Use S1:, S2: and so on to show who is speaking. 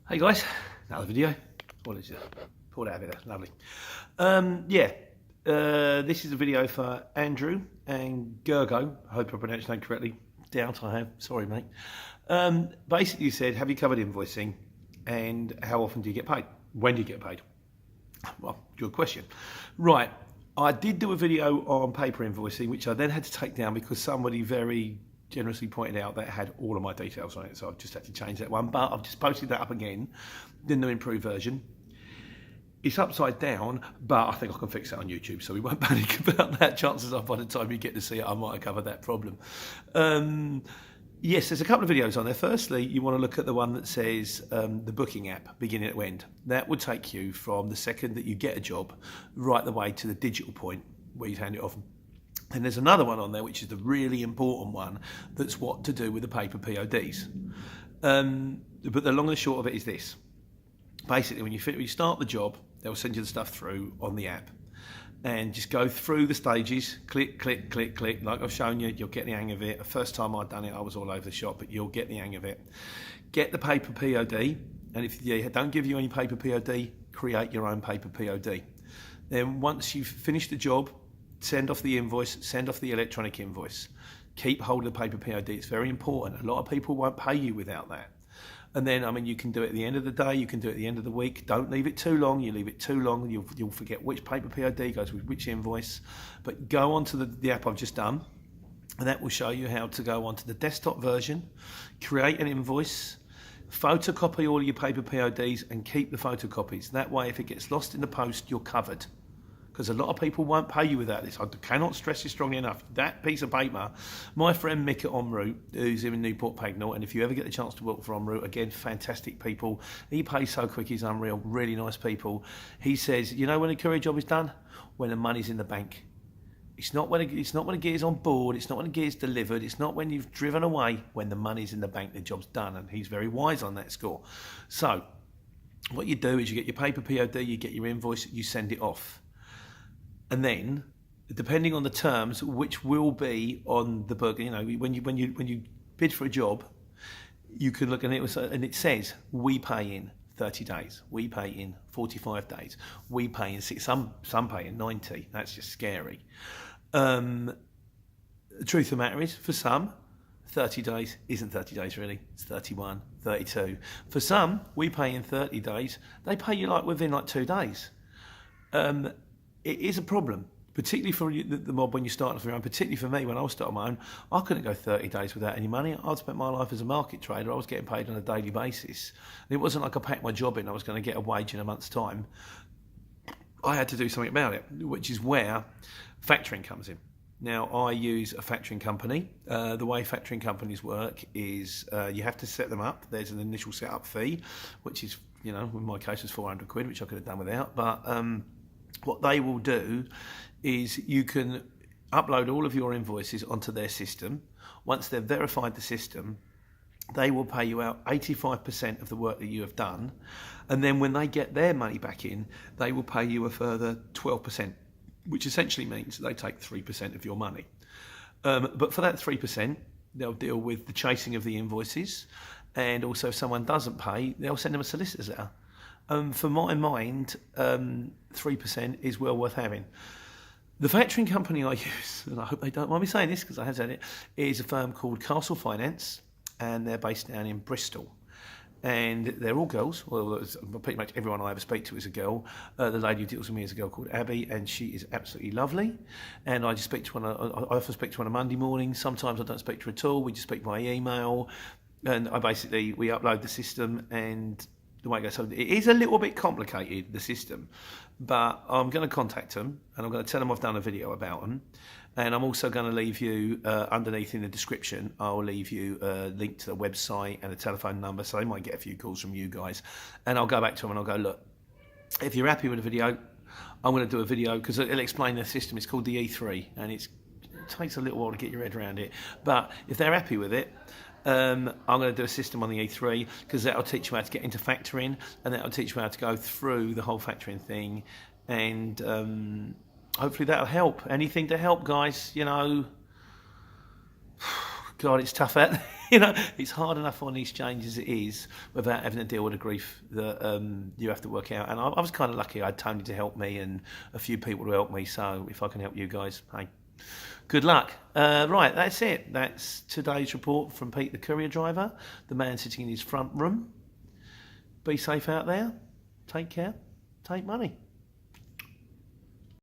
S1: Hey guys, another video. What is it? Pulled out of it, lovely. This is a video for Andrew and Gergo. I hope I pronounced your name correctly. Doubt I have, sorry mate. Basically you said, have you covered invoicing and how often do you get paid? When do you get paid? Well, good question. Right, I did do a video on paper invoicing, which I then had to take down because somebody very generously pointed out that it had all of my details on it, so I've just had to change that one, but I've just posted that up again, the new improved version. It's upside down, but I think I can fix it on YouTube, so we won't panic about that. Chances are by the time you get to see it, I might have covered that problem. Yes, there's a couple of videos on there. Firstly, you want to look at the one that says the booking app, beginning to end. That would take you from the second that you get a job right the way to the digital point where you hand it off. And there's another one on there, which is the really important one, that's what to do with the paper PODs. But the long and the short of it is this. Basically, when you start the job, they'll send you the stuff through on the app. And just go through the stages, click, click, click, click. Like I've shown you, you'll get the hang of it. The first time I'd done it, I was all over the shop, but you'll get the hang of it. Get the paper POD, and if they don't give you any paper POD, create your own paper POD. Then once you've finished the job, send off the invoice, send off the electronic invoice. Keep hold of the paper POD, it's very important. A lot of people won't pay you without that. And then, I mean, you can do it at the end of the day, you can do it at the end of the week. Don't leave it too long. You leave it too long, you'll forget which paper POD goes with which invoice. But go onto the app I've just done, and that will show you how to go onto the desktop version, create an invoice, photocopy all of your paper PODs, and keep the photocopies. That way, if it gets lost in the post, you're covered. Because a lot of people won't pay you without this. I cannot stress it strongly enough. That piece of paper, my friend Mick at En Route, who's in Newport Pagnell, and if you ever get the chance to work for En Route, again, fantastic people. He pays so quick, he's unreal, really nice people. He says, you know when a courier job is done? When the money's in the bank. It's not when a gear's on board, it's not when a gear's delivered, it's not when you've driven away. When the money's in the bank, the job's done, and he's very wise on that score. So, what you do is you get your paper POD, you get your invoice, you send it off. And then, depending on the terms, which will be on the book, you know, when you bid for a job, you can look at it and it says we pay in 30 days, we pay in 45 days, we pay in 6. Some pay in 90. That's just scary. The truth of the matter is, for some, 30 days isn't 30 days really. It's 31, 32. For some, we pay in 30 days. They pay you like within like 2 days. It is a problem, particularly for the mob when you start off your own, particularly for me when I was starting my own. I couldn't go 30 days without any money. I'd spent my life as a market trader. I was getting paid on a daily basis. And it wasn't like I packed my job in, I was going to get a wage in a month's time. I had to do something about it, which is where factoring comes in. Now, I use a factoring company. The way factoring companies work is you have to set them up. There's an initial setup fee, which is, you know, in my case was 400 quid, which I could have done without. But what they will do is you can upload all of your invoices onto their system. Once they've verified the system, they will pay you out 85% of the work that you have done. And then when they get their money back in, they will pay you a further 12%, which essentially means they take 3% of your money. But for that 3%, they'll deal with the chasing of the invoices. And also if someone doesn't pay, they'll send them a solicitor's letter. For my mind, 3% is well worth having. The factoring company I use, and I hope they don't mind me saying this because I have said it, is a firm called Castle Finance, and they're based down in Bristol. And they're all girls. Well, pretty much everyone I ever speak to is a girl. The lady who deals with me is a girl called Abby, and she is absolutely lovely. And I just speak to her. I often speak to her on a Monday morning. Sometimes I don't speak to her at all. We just speak by email, and we upload the system and the way it goes. So it is a little bit complicated, the system, but I'm going to contact them and I'm going to tell them I've done a video about them, and I'm also going to leave you underneath in the description, I'll leave you a link to the website and a telephone number, so they might get a few calls from you guys, and I'll go back to them and I'll go, look, if you're happy with the video, I'm going to do a video because it'll explain the system. It's called the E3, and it takes a little while to get your head around it, but if they're happy with it, I'm going to do a system on the E3 because that'll teach you how to get into factoring, and that'll teach you how to go through the whole factoring thing, and hopefully that'll help. Anything to help, guys, you know. God, it's tough out there. You know, it's hard enough on the exchange as it is without having to deal with the grief that you have to work out. And I was kind of lucky. I had Tony to help me and a few people to help me. So if I can help you guys, hey, good luck. Right, that's it. That's today's report from Pete, the courier driver, the man sitting in his front room. Be safe out there. Take care. Take money.